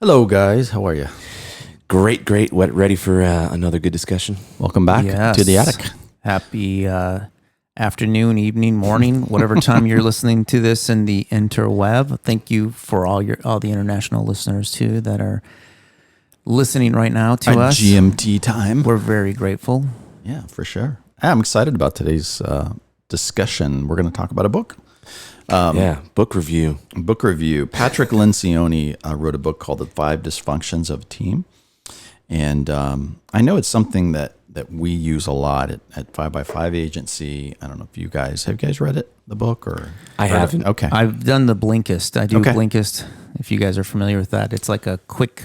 Hello, guys. How are you? Great, great. Ready for another good discussion? Welcome back to the attic. Happy afternoon, evening, morning, whatever time you're listening to this in the interweb. Thank you for all the international listeners too that are listening right now to Our us. GMT time. We're very grateful. Yeah, for sure. I'm excited about today's discussion. We're going to talk about a book. Book review. Book review. Patrick Lencioni wrote a book called The Five Dysfunctions of a Team. And I know it's something that we use a lot at 5x5 Agency. I don't know if you guys read it, the book? Or I haven't. Okay. I've done the Blinkist. I do Okay. Blinkist, if you guys are familiar with that. It's like a quick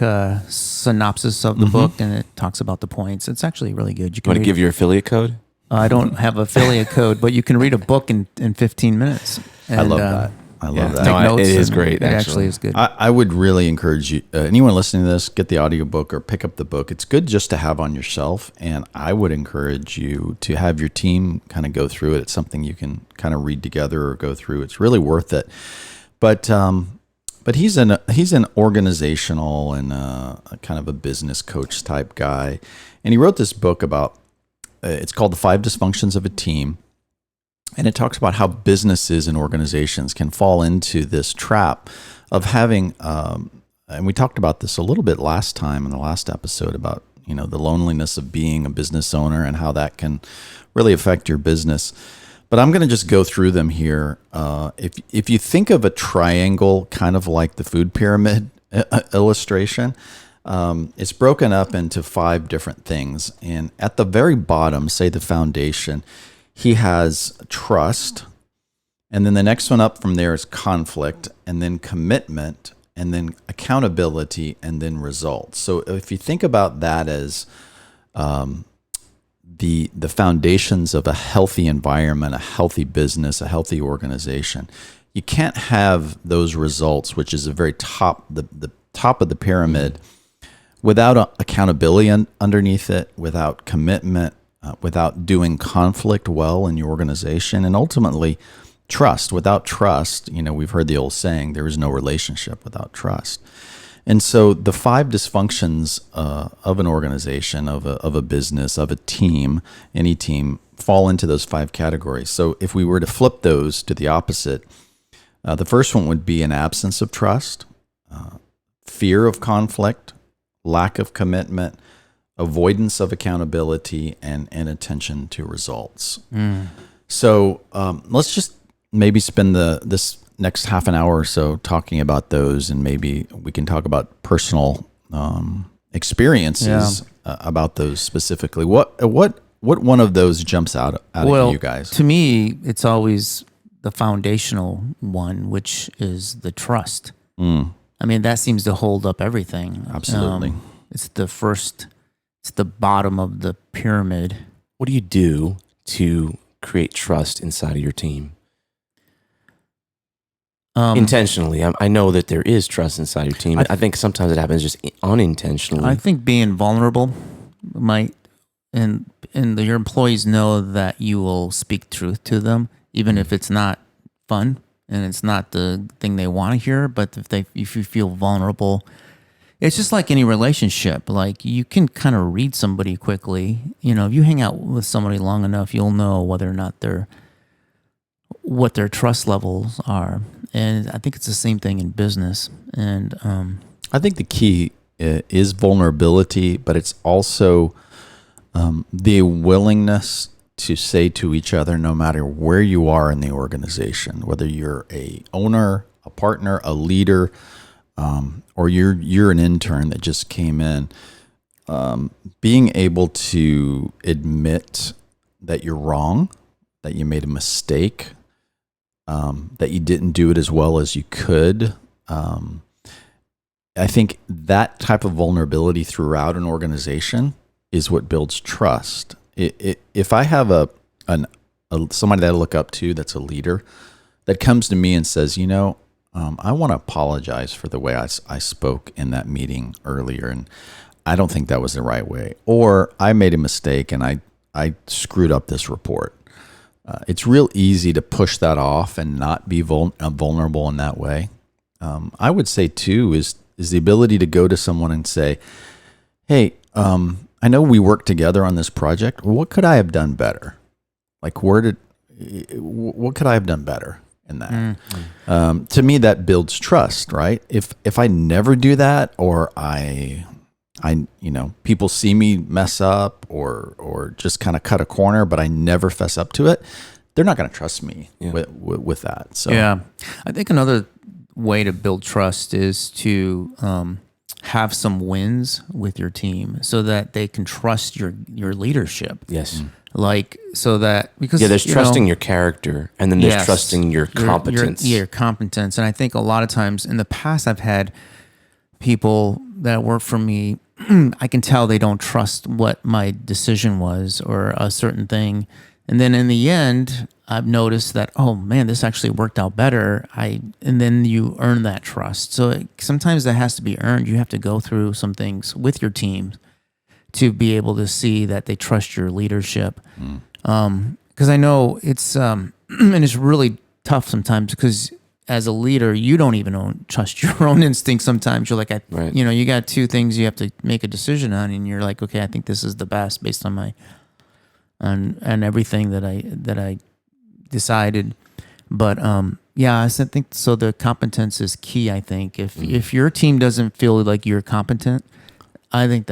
synopsis of the book, and it talks about the points. It's actually really good. You Want to give your affiliate code? I don't have affiliate code, but you can read a book in 15 minutes. And, I love that. I love that. Take notes. It is and great, It actually actually. is good. I would really encourage you, anyone listening to this, get the audiobook or pick up the book. It's good just to have on your shelf, and I would encourage you to have your team kind of go through it. It's something you can kind of read together or go through. It's really worth it. But he's an organizational and a kind of a business coach type guy, and he wrote this book about. It's called The Five Dysfunctions of a Team. And it talks about how businesses and organizations can fall into this trap of having, and we talked about this a little bit last time in the last episode about, the loneliness of being a business owner and how that can really affect your business. But I'm going to just go through them here. If you think of a triangle, kind of like the food pyramid illustration, it's broken up into 5 different things. And at the very bottom, say the foundation, he has trust, and then the next one up from there is conflict, and then commitment, and then accountability, and then results. So if you think about that as the foundations of a healthy environment, a healthy business, a healthy organization, you can't have those results, which is the very top, the top of the pyramid, without accountability underneath it, without commitment, without doing conflict well in your organization, and ultimately trust. Without trust, we've heard the old saying, there is no relationship without trust. And so the 5 dysfunctions of an organization, of a business, of a team, any team, fall into those 5 categories. So if we were to flip those to the opposite, the first one would be an absence of trust, fear of conflict, lack of commitment, avoidance of accountability, and attention to results. So let's just maybe spend this next half an hour or so talking about those, and maybe we can talk about personal experiences about those specifically. What one of those jumps out at you guys? To me, it's always the foundational one, which is the trust. I mean, that seems to hold up everything. Absolutely. It's the first. It's the bottom of the pyramid. What do you do to create trust inside of your team? Intentionally. I know that there is trust inside your team. I think sometimes it happens just unintentionally. I think being vulnerable might, and your employees know that you will speak truth to them, even if it's not fun and it's not the thing they want to hear. But if you feel vulnerable, it's just like any relationship. Like, you can kind of read somebody quickly. If you hang out with somebody long enough, you'll know whether or not what their trust levels are. And I think it's the same thing in business. And I think the key is vulnerability, but it's also the willingness to say to each other, no matter where you are in the organization, whether you're a owner, a partner, a leader, or you're an intern that just came in, being able to admit that you're wrong, that you made a mistake, that you didn't do it as well as you could. I think that type of vulnerability throughout an organization is what builds trust. If I have somebody that I look up to that's a leader that comes to me and says, I want to apologize for the way I spoke in that meeting earlier, and I don't think that was the right way. Or I made a mistake and I screwed up this report. It's real easy to push that off and not be vulnerable in that way. I would say too is is the ability to go to someone and say, hey, I know we worked together on this project. What could I have done better? Like, what could I have done better in that? To me, that builds trust, right? If I never do that, or I people see me mess up or just kind of cut a corner, but I never fess up to it, they're not going to trust me with that. So yeah, I think another way to build trust is to have some wins with your team so that they can trust your leadership. Yes. Like, so that, because there's trusting your character, and then there's trusting your competence. Your competence. And I think a lot of times in the past, I've had people that work for me, I can tell they don't trust what my decision was or a certain thing. And then in the end, I've noticed that, oh man, this actually worked out better. And then you earn that trust. So sometimes that has to be earned. You have to go through some things with your team to be able to see that they trust your leadership. Because I know it's, and it's really tough sometimes, because as a leader, you don't even trust your own instincts sometimes. You're like, you got two things you have to make a decision on, and you're like, okay, I think this is the best based on my and everything that I decided. But I think so. The competence is key. I think if your team doesn't feel like you're competent, I think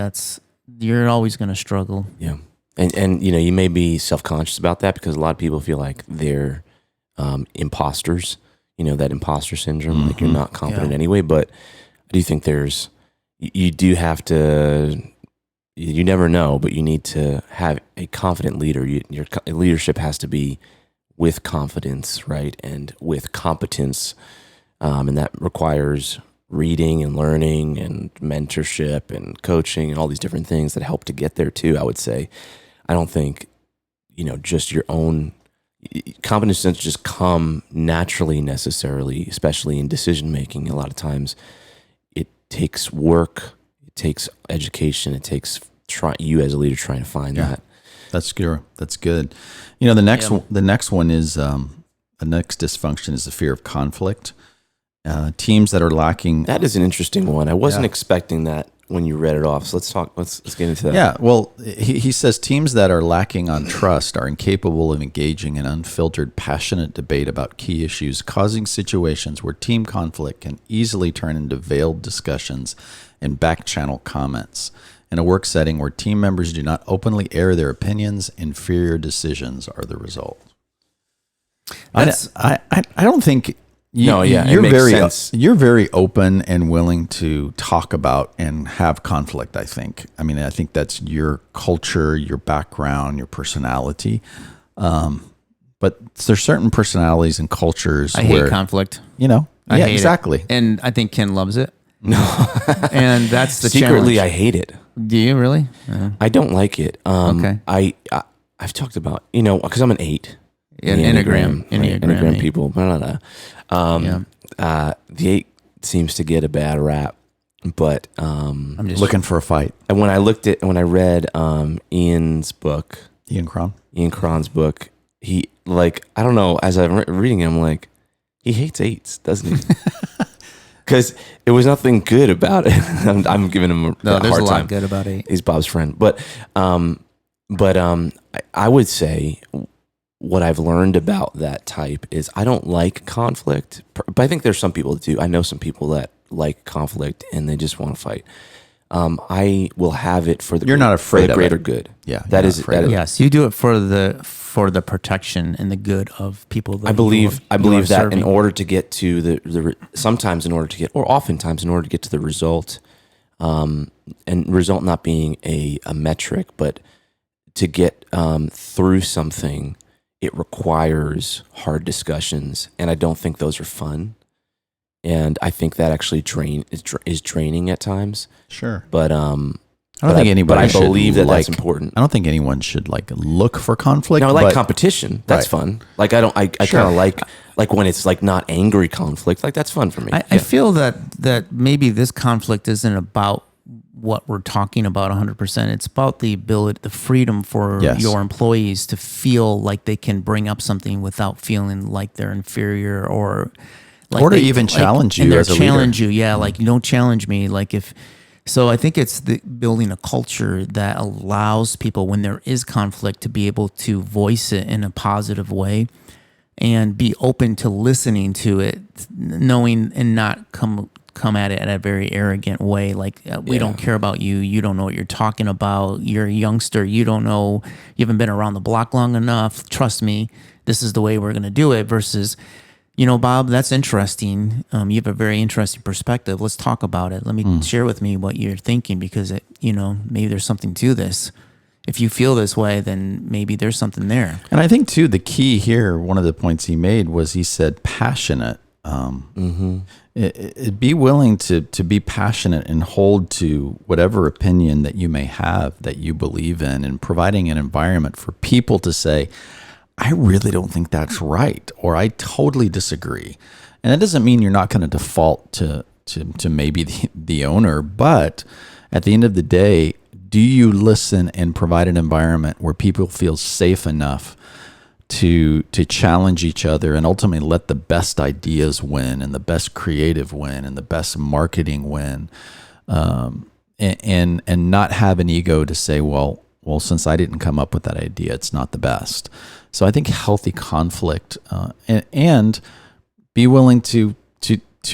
you're always going to struggle. Yeah, and you may be self-conscious about that, because a lot of people feel like they're imposters. That imposter syndrome, like you're not competent anyway. But I do think you do have to. You never know, but you need to have a confident leader. Your leadership has to be with confidence, right? And with competence. And that requires reading and learning and mentorship and coaching and all these different things that help to get there too, I would say. I don't think, just your own competence doesn't just come naturally necessarily, especially in decision-making. A lot of times it takes work. It takes education. It takes you as a leader trying to find that. That's good. That's good. The next one is the next dysfunction is the fear of conflict. Teams that are lacking. That is an interesting one. I wasn't expecting that when you read it off. So let's get into that. Yeah. Well, he says teams that are lacking on trust are incapable of engaging in unfiltered, passionate debate about key issues, causing situations where team conflict can easily turn into veiled discussions and back-channel comments. In a work setting where team members do not openly air their opinions, inferior decisions are the result. I don't think you're very open and willing to talk about and have conflict, I think. I mean, I think that's your culture, your background, your personality. But there's certain personalities and cultures I hate conflict. I hate exactly. It. And I think Ken loves it. No. And that's the secretly challenge. I hate it. Do you really? I don't like it. Okay. I've talked about, because I'm an 8. Enneagram people. The 8 seems to get a bad rap, but I'm just looking for a fight. And when I read Ian Cron's book, he, like, I don't know, as I'm reading it, I'm like, he hates 8s, doesn't he? Because it was nothing good about it. I'm giving him a hard time. There's a lot good about 8. He's Bob's friend, but I would say what I've learned about that type is I don't like conflict, but I think there's some people that do. I know some people that like conflict and they just want to fight. I will have it for the You're not afraid for the of greater it. good. Yeah, that is yes. You do it for the protection and the good of people. That I believe that serving. in order to get to the oftentimes in order to get to the result, and result not being a metric, but to get through something, it requires hard discussions, and I don't think those are fun. And I think that actually is draining at times. Sure, but I don't think anybody. But I believe that that's important. I don't think anyone should look for conflict. No, I like competition. That's fun. Like I Sure. kind of like when it's like not angry conflict. Like that's fun for me. I feel that maybe this conflict isn't about what we're talking about 100%. It's about the ability, the freedom for your employees to feel like they can bring up something without feeling like they're inferior or Or to even challenge you and as a leader. challenge you, yeah. Like, you don't challenge me. Like, so I think it's building a culture that allows people, when there is conflict, to be able to voice it in a positive way and be open to listening to it, knowing and not come at it in a very arrogant way. Like, we don't care about you. You don't know what you're talking about. You're a youngster. You don't know. You haven't been around the block long enough. Trust me. This is the way we're going to do it. Versus, Bob, that's interesting. You have a very interesting perspective. Let's talk about it. Let me share with me what you're thinking, because maybe there's something to this. If you feel this way, then maybe there's something there. And I think too, the key here, one of the points he made was, he said passionate. Be willing to be passionate and hold to whatever opinion that you may have that you believe in, and providing an environment for people to say, I really don't think that's right, or I totally disagree. And that doesn't mean you're not going to default to maybe the owner, but at the end of the day, do you listen and provide an environment where people feel safe enough to challenge each other and ultimately let the best ideas win, and the best creative win, and the best marketing win, and not have an ego to say, well, since I didn't come up with that idea, it's not the best. So I think healthy conflict, and be willing to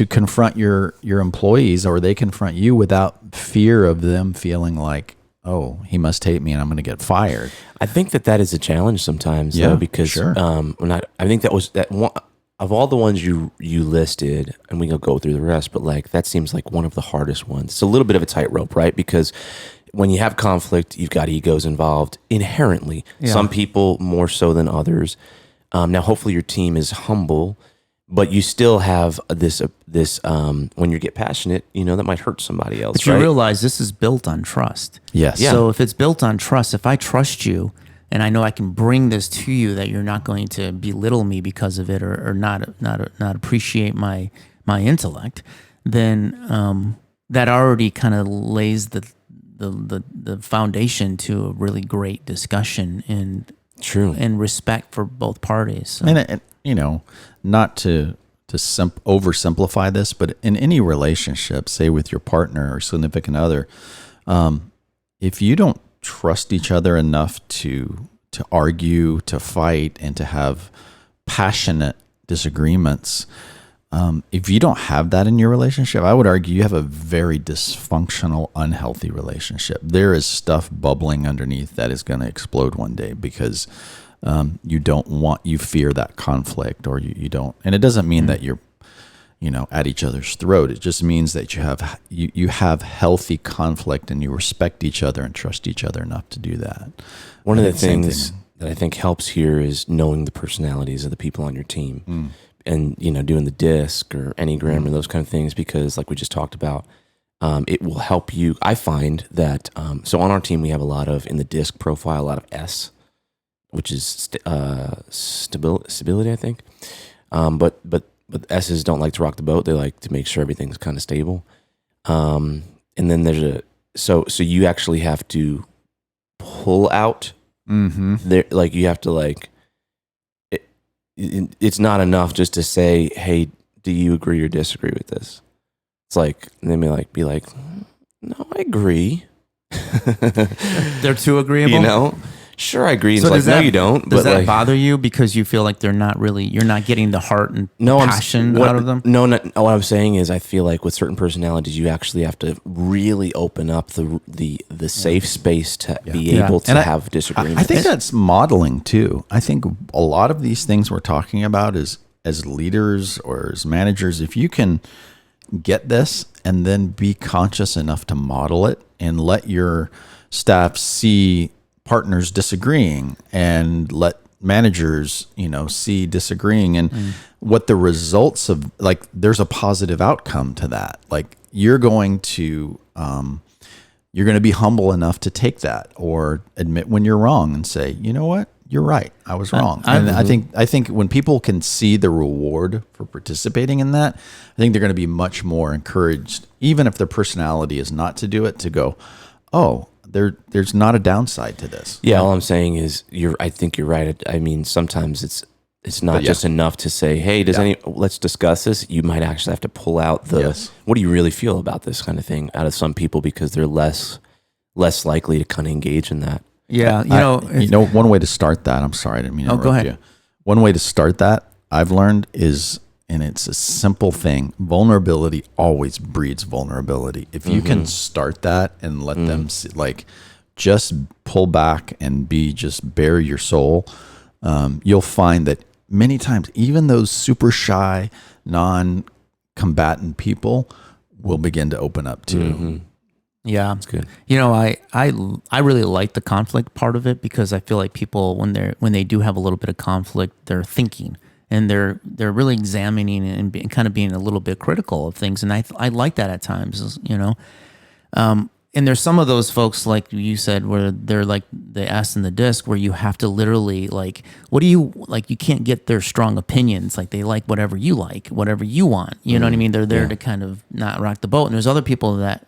confront your employees, or they confront you, without fear of them feeling like, oh, he must hate me and I'm going to get fired. I think that is a challenge sometimes, though, because sure. I think that was that one of all the ones you listed, and we can go through the rest, but like that seems like one of the hardest ones. It's a little bit of a tightrope, right? Because when you have conflict, you've got egos involved inherently. Yeah. Some people more so than others. Now, hopefully, your team is humble, but you still have this when you get passionate, that might hurt somebody else. But you realize this is built on trust. Yes. Yeah. So if it's built on trust, if I trust you and I know I can bring this to you, that you're not going to belittle me because of it, or not appreciate my intellect, then that already kind of lays the foundation to a really great discussion and respect for both parties. So. And not to oversimplify this, but in any relationship, say with your partner or significant other, if you don't trust each other enough to argue, to fight, and to have passionate disagreements, if you don't have that in your relationship, I would argue you have a very dysfunctional, unhealthy relationship. There is stuff bubbling underneath that is going to explode one day, because you fear that conflict, or you don't. And it doesn't mean that you're, at each other's throat. It just means that you have healthy conflict, and you respect each other and trust each other enough to do that. One of the things that I think helps here is knowing the personalities of the people on your team, and doing the DISC or Enneagram or those kind of things, because like we just talked about, it will help you. I find that so on our team we have a lot of, in the DISC profile, a lot of S, which is stability, I think. But S's don't like to rock the boat. They like to make sure everything's kind of stable. And then there's so you actually have to pull out. There, like you have to it's not enough just to say, hey, do you agree or disagree with this? It's like, they may be like, no, I agree. They're too agreeable. Sure, I agree. So no, you don't. Does that bother you because you feel like you're not getting the heart and passion out of them? No, what I'm saying is I feel like with certain personalities, you actually have to really open up the safe space to be able to have disagreements. I think that's modeling too. I think a lot of these things we're talking about is, as leaders or as managers, if you can get this and then be conscious enough to model it and let your staff see partners disagreeing, and let managers, see disagreeing, and what the results of, there's a positive outcome to that. Like you're going to be humble enough to take that, or admit when you're wrong and say, you know what, you're right, I was wrong. I think when people can see the reward for participating in that, I think they're going to be much more encouraged, even if their personality is not to do it, to go, oh, there's not a downside to this. Yeah, all I'm saying is I think you're right. I mean, sometimes it's not just enough to say, hey, let's discuss this. You might actually have to pull out what do you really feel about this kind of thing out of some people, because they're less likely to kind of engage in that. Yeah. One way to start that, I'm sorry, I didn't mean to interrupt go ahead. you. One way to start that I've learned is, and it's a simple thing, vulnerability always breeds vulnerability. If you can start that and let them see, like, just pull back and just bare your soul, you'll find that many times, even those super shy, non-combatant people will begin to open up too. Mm-hmm. Yeah, that's good. I really like the conflict part of it, because I feel like people, when they do have a little bit of conflict, they're thinking and they're really examining and kind of being a little bit critical of things, and I like that at times, and there's some of those folks, like you said, where they're like the ass in the disc, where you have to literally, like, what do you like? You can't get their strong opinions. Like, they like whatever you want. You know what I mean? They're there to kind of not rock the boat. And there's other people that,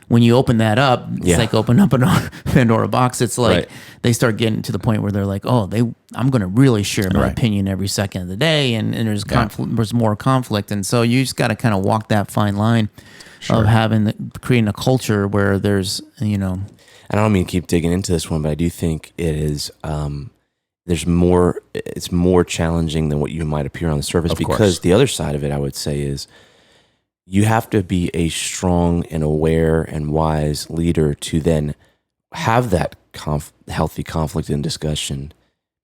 when you open that up, it's like open up a Pandora box. It's like they start getting to the point where they're like, I'm going to really share my opinion every second of the day, and there's there's more conflict, and so you just got to kind of walk that fine line of creating a culture where there's, And I don't mean to keep digging into this one, but I do think it is. There's more. It's more challenging than what you might appear on the surface, because the other side of it, I would say, is you have to be a strong and aware and wise leader to then have that healthy conflict and discussion,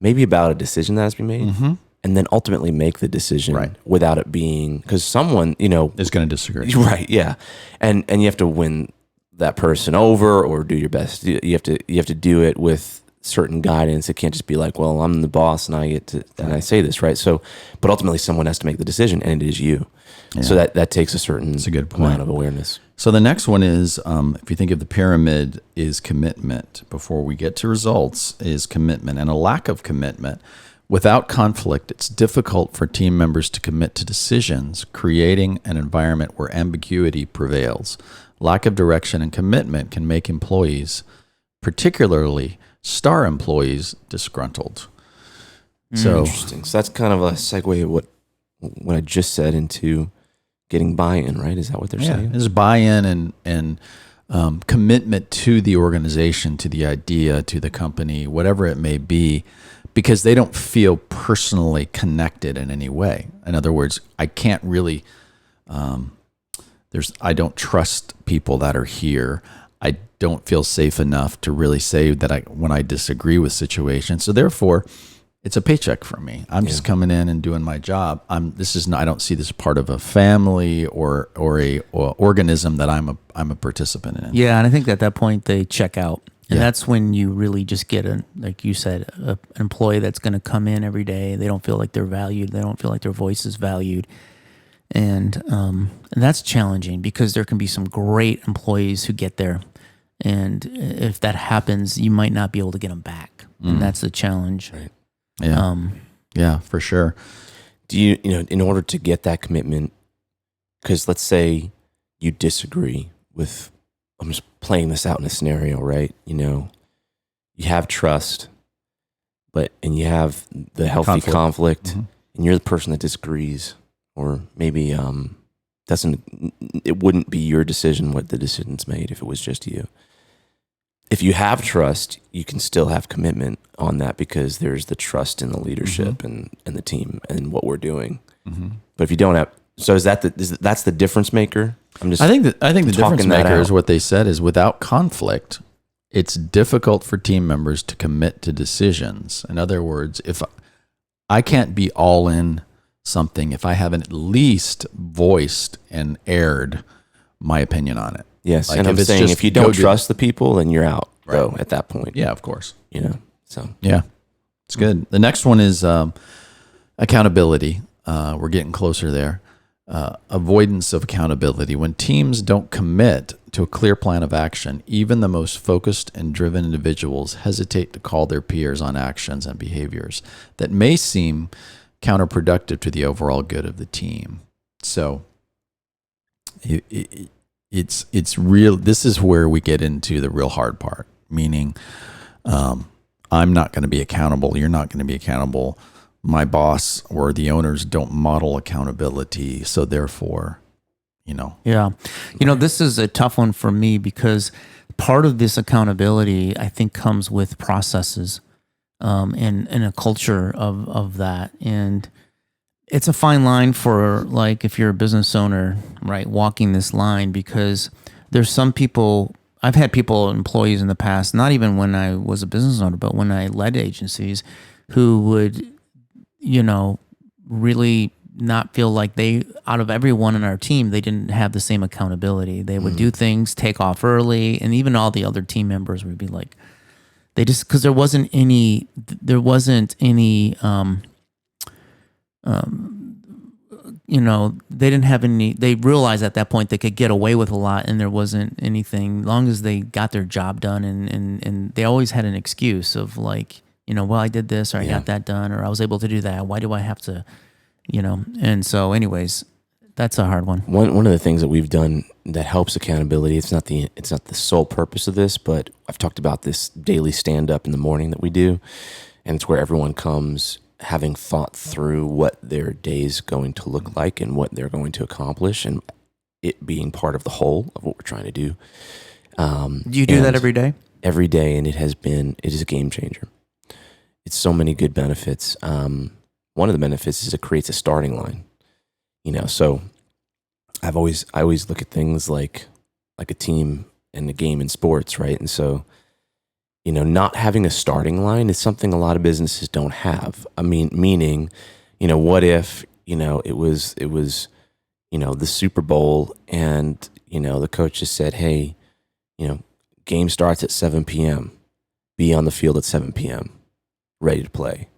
maybe about a decision that has been made, and then ultimately make the decision without it being, because someone, is going to disagree. Right. Yeah. And you have to win that person over, or do your best. You have to do it with certain guidance. It can't just be like, well, I'm the boss and I get to, and I say this, right? So, but ultimately someone has to make the decision, and it is you. Yeah. So that takes a certain amount of awareness. So the next one is, if you think of the pyramid, is commitment. Before we get to results, is commitment. And a lack of commitment. Without conflict, it's difficult for team members to commit to decisions, creating an environment where ambiguity prevails. Lack of direction and commitment can make employees, particularly star employees, disgruntled. So interesting. So that's kind of a segue of what I just said into getting buy-in, right? Is that what they're saying? There's buy-in and commitment to the organization, to the idea, to the company, whatever it may be, because they don't feel personally connected in any way. In other words, I can't really, I don't trust people that are here. I don't feel safe enough to really say that when I disagree with situations. So therefore, it's a paycheck for me. I'm just coming in and doing my job. I don't see this part of a family or a organism that I'm a participant in. Yeah, and I think at that point they check out. And that's when you really just get like you said, an employee that's going to come in every day. They don't feel like they're valued. They don't feel like their voice is valued. And that's challenging, because there can be some great employees who get there. And if that happens, you might not be able to get them back. And that's the challenge. Right. Yeah, for sure. Do you, in order to get that commitment, because let's say you disagree with, I'm just playing this out in a scenario, right? You have trust, and you have the healthy conflict, and you're the person that disagrees, or maybe it wouldn't be your decision what the decision's made if it was just you. If you have trust, you can still have commitment on that, because there's the trust in the leadership and the team and what we're doing. But if you don't have, so that's the difference maker? I think the difference maker is what they said is, without conflict, it's difficult for team members to commit to decisions. In other words, if I can't be all in something if I haven't at least voiced and aired my opinion on it. Yes, like, and I'm saying if you don't trust the people, then you're out, though, at that point. Yeah, of course. So. Yeah, it's good. The next one is accountability. We're getting closer there. Avoidance of accountability. When teams don't commit to a clear plan of action, even the most focused and driven individuals hesitate to call their peers on actions and behaviors that may seem counterproductive to the overall good of the team. So it's real. This is where we get into the real hard part, meaning I'm not going to be accountable. You're not going to be accountable. my boss or the owners don't model accountability. So therefore, Yeah. This is a tough one for me because part of this accountability, I think, comes with processes and a culture of that. And it's a fine line for, like, if you're a business owner, right, walking this line, because there's some people, I've had employees in the past, not even when I was a business owner, but when I led agencies, who would, really not feel like out of everyone in our team, they didn't have the same accountability. They would do things, take off early, and even all the other team members would be like, because there wasn't any, they didn't have any, they realized at that point they could get away with a lot, and there wasn't anything, long as they got their job done, and they always had an excuse of, like, well, I did this, or I got that done, or I was able to do that. Why do I have to, and so anyways, that's a hard one. One of the things that we've done that helps accountability, it's not the sole purpose of this, but I've talked about this daily stand up in the morning that we do, and it's where everyone comes having thought through what their day's going to look like and what they're going to accomplish, and it being part of the whole of what we're trying to do. Do you do that every day? Every day, and it is a game changer. It's so many good benefits. One of the benefits is it creates a starting line. So I always look at things like a team and a game in sports, right? And so, not having a starting line is something a lot of businesses don't have. I mean, meaning, what if, it was, the Super Bowl, and, the coach just said, hey, game starts at 7 p.m. Be on the field at 7 p.m. ready to play.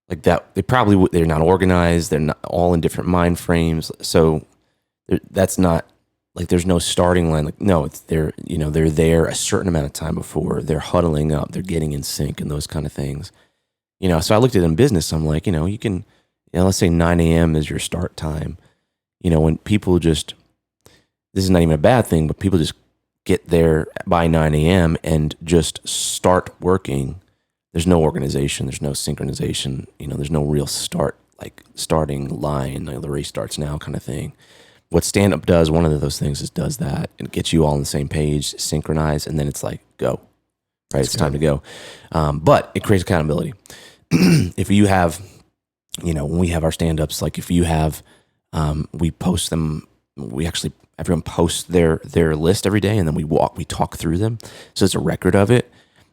Like that, they're not organized. They're not all in different mind frames. So that's not like, there's no starting line. Like, no, they're there a certain amount of time before, they're huddling up, they're getting in sync and those kind of things. So I looked at it in business. I'm like, you can, let's say 9 a.m. is your start time. When people this is not even a bad thing, but people just get there by 9 a.m. and just start working. There's no organization, there's no synchronization, there's no real starting line, the race starts now kind of thing. What stand-up does, one of those things does that. It gets you all on the same page, synchronized, and then it's like, go, right? It's time to go. But it creates accountability. If you have, when we have our stand-ups, like if you have, we post them, everyone posts their list every day, and then we talk through them. So it's a record of it,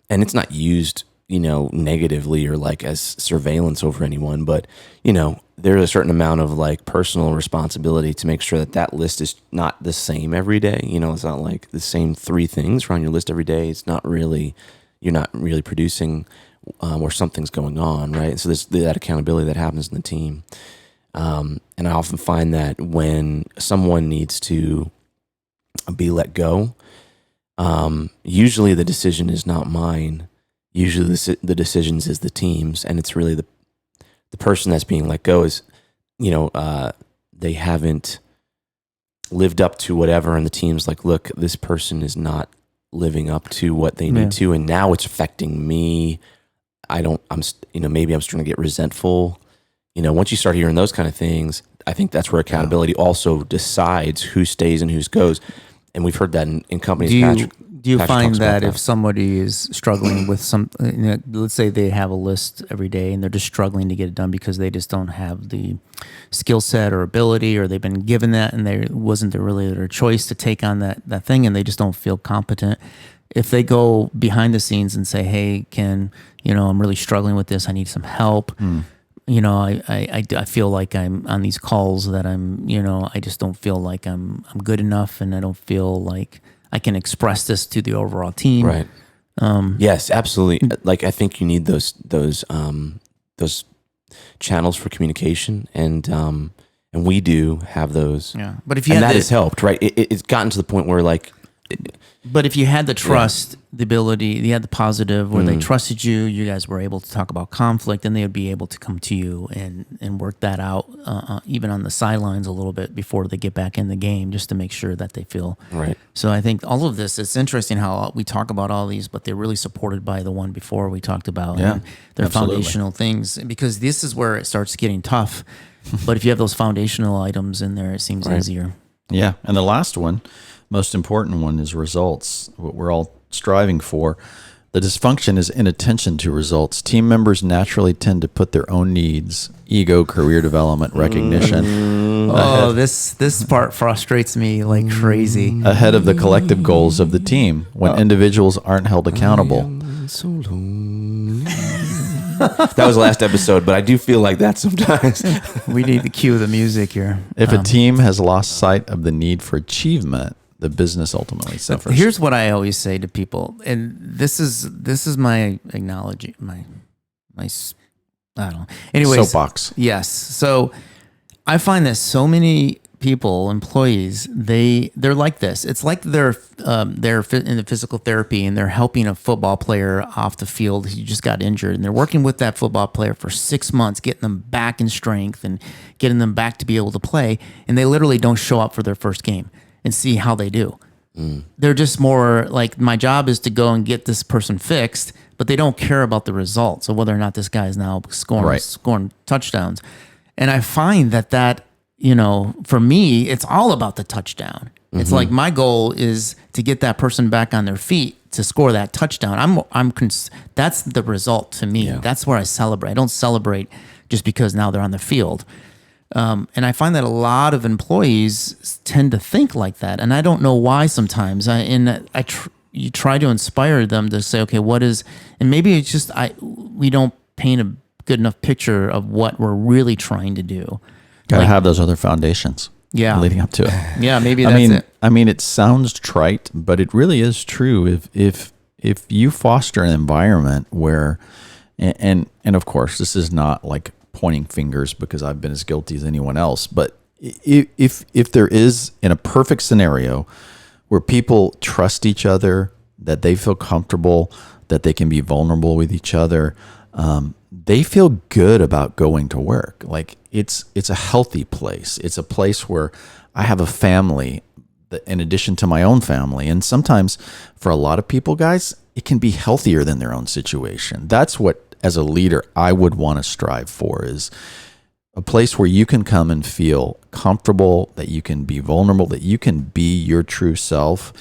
and it's not used negatively or like as surveillance over anyone, but there's a certain amount of like personal responsibility to make sure that list is not the same every day. It's not like the same 3 things are on your list every day. It's not really, you're not really producing or something's going on, right? So there's that accountability that happens in the team. And I often find that when someone needs to be let go, usually the decision is not mine. Usually the decisions is the team's, and it's really the person that's being let go is, they haven't lived up to whatever, and the team's like, look, this person is not living up to what they need to, and now it's affecting me. Maybe I'm starting to get resentful. Once you start hearing those kind of things, I think that's where accountability also decides who stays and who goes. And we've heard that in companies. Do you find that if somebody is struggling with let's say they have a list every day and they're just struggling to get it done because they just don't have the skill set or ability, or they've been given that and there wasn't really their choice to take on that thing, and they just don't feel competent, if they go behind the scenes and say, hey, I'm really struggling with this, I need some help. I feel like I'm on these calls that I just don't feel like I'm good enough, and I don't feel like I can express this to the overall team. Right. Yes, absolutely. Like, I think you need those channels for communication, and we do have those. Yeah. But if that has helped, right? It's gotten to the point where, like, But if you had the trust, the ability, you had the positive where they trusted you, you guys were able to talk about conflict, and they would be able to come to you and work that out, even on the sidelines a little bit before they get back in the game, just to make sure that they feel right. So I think all of this, it's interesting how we talk about all these, but they're really supported by the one before we talked about. Yeah, and they're absolutely. foundational things, because this is where it starts getting tough. But if you have those foundational items in there, it seems easier. Yeah. And the last one, most important one, is results, what we're all striving for. The dysfunction is inattention to results. Team members naturally tend to put their own needs, ego, career development, recognition This part frustrates me like crazy. ahead of the collective goals of the team when individuals aren't held accountable. So lonely. That was the last episode, but I do feel like that sometimes. We need to cue the music here. If a team has lost sight of the need for achievement, the business ultimately suffers. Here's what I always say to people, and this is my acknowledgement, my I don't know. Anyways, soapbox. Yes. So I find that so many people, employees, they're like this. It's like they're in the physical therapy and they're helping a football player off the field who just got injured, and they're working with that football player for 6 months, getting them back in strength and getting them back to be able to play, and they literally don't show up for their first game and see how they do. They're just more like, my job is to go and get this person fixed, but they don't care about the results of whether or not this guy is now scoring touchdowns. And I find that for me, it's all about the touchdown. It's like my goal is to get that person back on their feet to score that touchdown. That's the result to me. Yeah. That's where I celebrate. I don't celebrate just because now they're on the field. And I find that a lot of employees tend to think like that, and I don't know why sometimes. You try to inspire them to say, okay, and maybe it's just we don't paint a good enough picture of what we're really trying to do. Gotta have those other foundations. Yeah. Leading up to it. Yeah, maybe that's it. I mean, it sounds trite, but it really is true. If you foster an environment where, and of course, this is not like pointing fingers because I've been as guilty as anyone else, but if there is, in a perfect scenario where people trust each other, that they feel comfortable, that they can be vulnerable with each other, they feel good about going to work. Like it's a healthy place. It's a place where I have a family in addition to my own family. And sometimes for a lot of people, guys, it can be healthier than their own situation. That's what, as a leader, I would want to strive for, is a place where you can come and feel comfortable, that you can be vulnerable, that you can be your true self,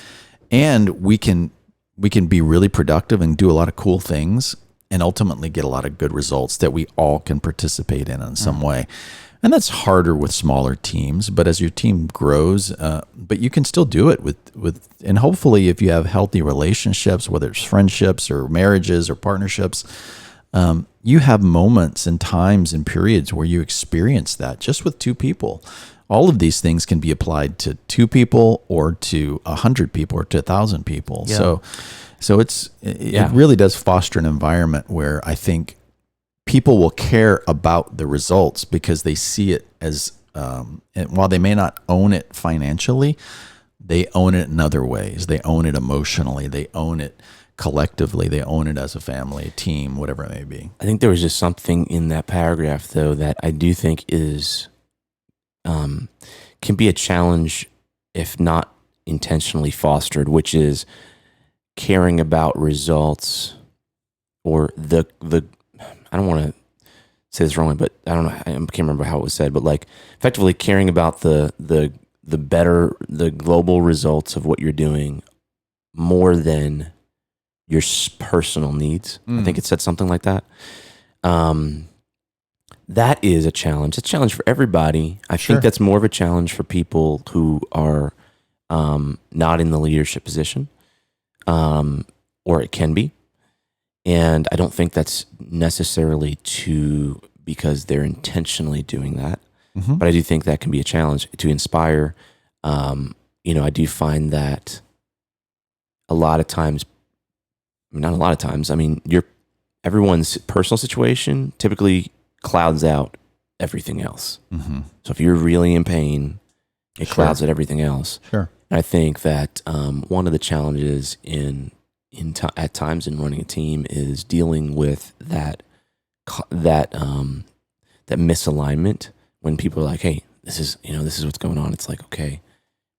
and we can be really productive and do a lot of cool things and ultimately get a lot of good results that we all can participate in some way. And that's harder with smaller teams, but as your team grows, but you can still do it with, and hopefully if you have healthy relationships, whether it's friendships or marriages or partnerships, you have moments and times and periods where you experience that just with two people. All of these things can be applied to 2 people or to 100 people or to 1,000 people. Yeah. So it really does foster an environment where I think people will care about the results because they see it as, and while they may not own it financially, they own it in other ways. They own it emotionally. They own it collectively. They own it as a family, a team, whatever it may be. I think there was just something in that paragraph, though, that I do think is can be a challenge if not intentionally fostered, which is caring about results, or the I don't want to say this wrongly, but I don't know, I can't remember how it was said, but like effectively caring about the global results of what you're doing more than your personal needs. I think it said something like that. That is a challenge. It's a challenge for everybody. I think that's more of a challenge for people who are not in the leadership position, or it can be. And I don't think that's necessarily because they're intentionally doing that. Mm-hmm. But I do think that can be a challenge to inspire. I do find that not a lot of times, everyone's personal situation typically clouds out everything else. Mm-hmm. So if you're really in pain, it clouds out everything else. Sure. And I think that one of the challenges at times in running a team is dealing with that misalignment when people are like, "Hey, this is what's going on." It's like, okay,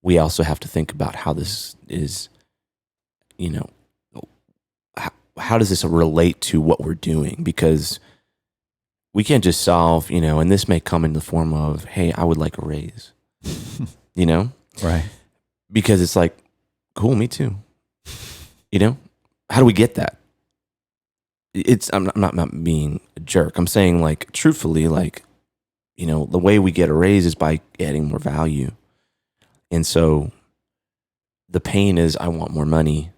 we also have to think about how this is, how does this relate to what we're doing? Because we can't just solve, and this may come in the form of, "Hey, I would like a raise," Right. because it's like, cool, me too. How do we get that? I'm not being a jerk. I'm saying, like, truthfully, like, the way we get a raise is by adding more value. And so the pain is, I want more money.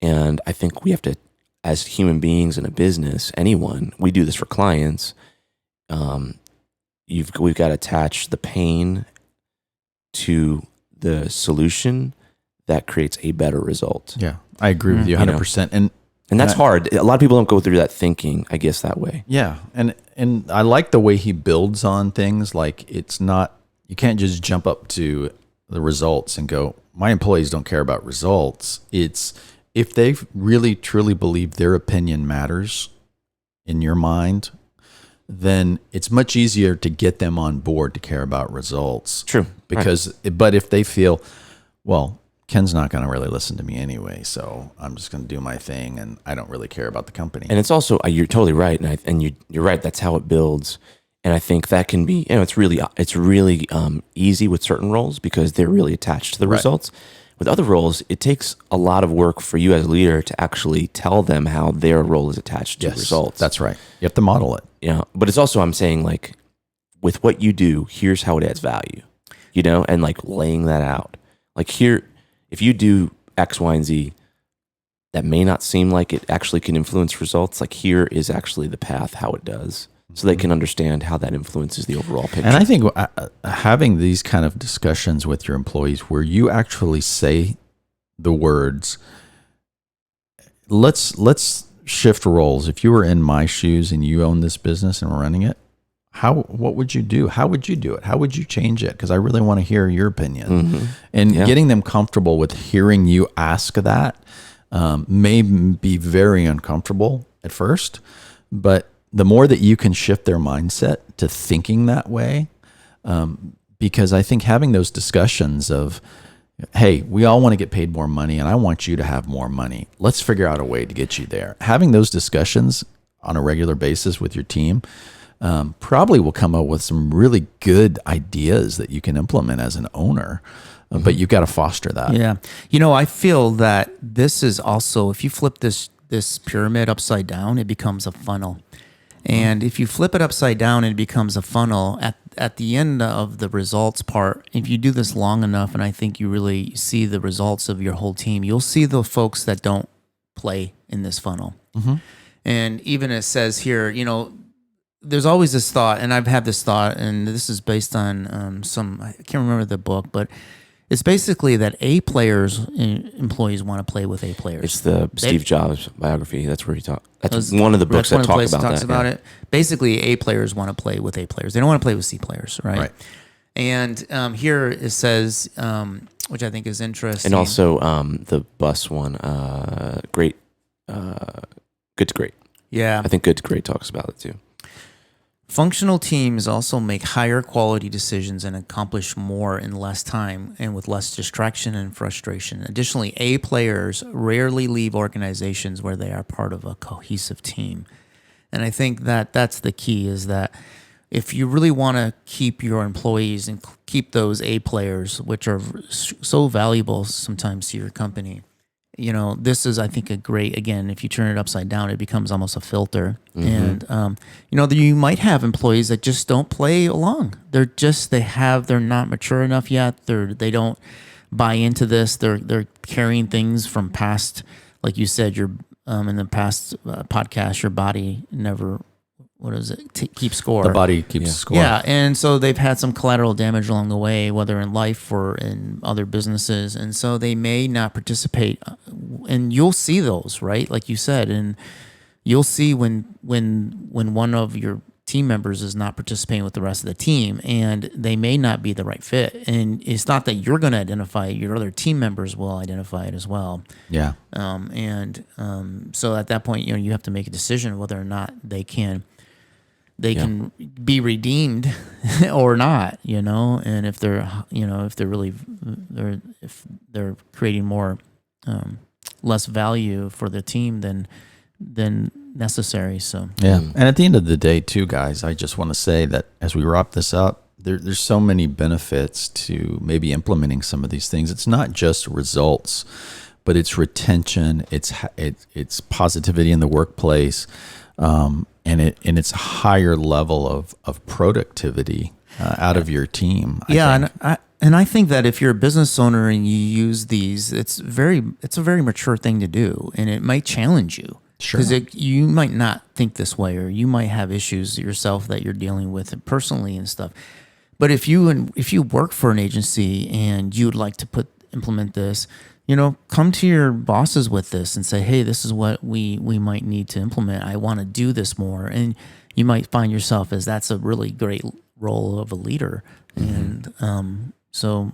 And I think we have to, as human beings in a business, anyone, we do this for clients. We've got to attach the pain to the solution that creates a better result. Yeah, I agree with you 100%. And that's hard. A lot of people don't go through that thinking, I guess, that way. Yeah, and I like the way he builds on things. Like, it's not, you can't just jump up to the results and go, my employees don't care about results. It's, if they really truly believe their opinion matters in your mind, then it's much easier to get them on board to care about results. True. Because, but if they feel, well, Ken's not going to really listen to me anyway, so I'm just going to do my thing, and I don't really care about the company. And it's also, you're totally right, and you're right. That's how it builds, and I think that can be, it's really easy with certain roles because they're really attached to the results. With other roles, it takes a lot of work for you as a leader to actually tell them how their role is attached to results. That's right. You have to model it. Yeah, but it's also, I'm saying, like, with what you do, here's how it adds value, and like laying that out. Like, here, if you do X, Y, and Z, that may not seem like it actually can influence results. Like, here is actually the path, how it does, so they can understand how that influences the overall picture. And I think having these kind of discussions with your employees where you actually say the words, let's shift roles. If you were in my shoes and you own this business and were running it, what would you do? How would you do it? How would you change it? Because I really want to hear your opinion. Mm-hmm. And getting them comfortable with hearing you ask that may be very uncomfortable at first, but the more that you can shift their mindset to thinking that way, because I think having those discussions of, hey, we all want to get paid more money and I want you to have more money. Let's figure out a way to get you there. Having those discussions on a regular basis with your team probably will come up with some really good ideas that you can implement as an owner. But you've got to foster that. Yeah. I feel that this is also, if you flip this pyramid upside down, it becomes a funnel. And if you flip it upside down, it becomes a funnel. At the end of the results part, if you do this long enough, and I think you really see the results of your whole team, you'll see the folks that don't play in this funnel. Mm-hmm. And even it says here, there's always this thought, and I've had this thought, and this is based on I can't remember the book, but it's basically that A players, employees want to play with A players. It's the Steve Jobs biography. That's where he talks. That's one of the books that talks about it. Basically, A players want to play with A players. They don't want to play with C players, right? And here it says, which I think is interesting. And also the bus one, Good to Great. Yeah. I think Good to Great talks about it too. Functional teams also make higher quality decisions and accomplish more in less time and with less distraction and frustration. Additionally, A players rarely leave organizations where they are part of a cohesive team. And I think that that's the key, is that if you really want to keep your employees and keep those A players, which are so valuable sometimes to your company, this is, I think, a great, again, if you turn it upside down, it becomes almost a filter. Mm-hmm. And, you might have employees that just don't play along. They're not mature enough yet. They don't buy into this. They're carrying things from past, like you said, in the past podcast, your body never, keep score. The body keeps score. Yeah, and so they've had some collateral damage along the way, whether in life or in other businesses, and so they may not participate. And you'll see those, right? Like you said, and you'll see when one of your team members is not participating with the rest of the team, and they may not be the right fit. And it's not that you're going to identify it, your other team members will identify it as well. Yeah. So at that point, you have to make a decision whether or not they can be redeemed or not, and if they're if they're creating more less value for the team than necessary. So yeah. And at the end of the day too, guys, I just want to say that as we wrap this up, there's so many benefits to maybe implementing some of these things. It's not just results, but it's retention, it's positivity in the workplace, and it's a higher level of productivity out of your team. And I think that if you're a business owner and you use these, it's a very mature thing to do, and it might challenge you. Sure. Because you might not think this way, or you might have issues yourself that you're dealing with personally and stuff. But if you work for an agency and you'd like to implement this, come to your bosses with this and say, hey, this is what we might need to implement. I want to do this more. And you might find yourself as that's a really great role of a leader. Mm-hmm. And so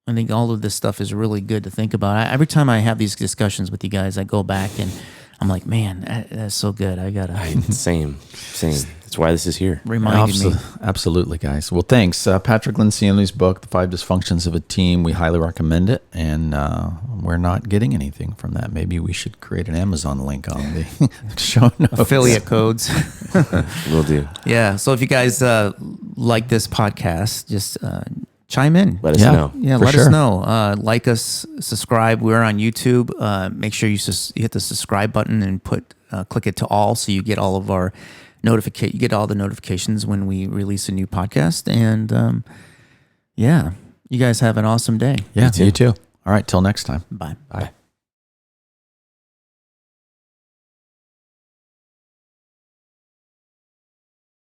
I think all of this stuff is really good to think about. Every time I have these discussions with you guys, I go back and I'm like, man, that's so good. I got to. Same. That's why this is here. Reminded me. Absolutely, guys. Well, thanks. Patrick Lencioni's book, The Five Dysfunctions of a Team, we highly recommend it. And we're not getting anything from that. Maybe we should create an Amazon link on the show notes. Affiliate codes. Will do. Yeah. So if you guys like this podcast, just chime in. Let us know. Yeah, let us know. Like us, subscribe. We're on YouTube. Make sure you hit the subscribe button and click it to all, so you get all of our you get all the notifications when we release a new podcast. And you guys have an awesome day. Yeah, you too. All right, till next time. Bye. Bye.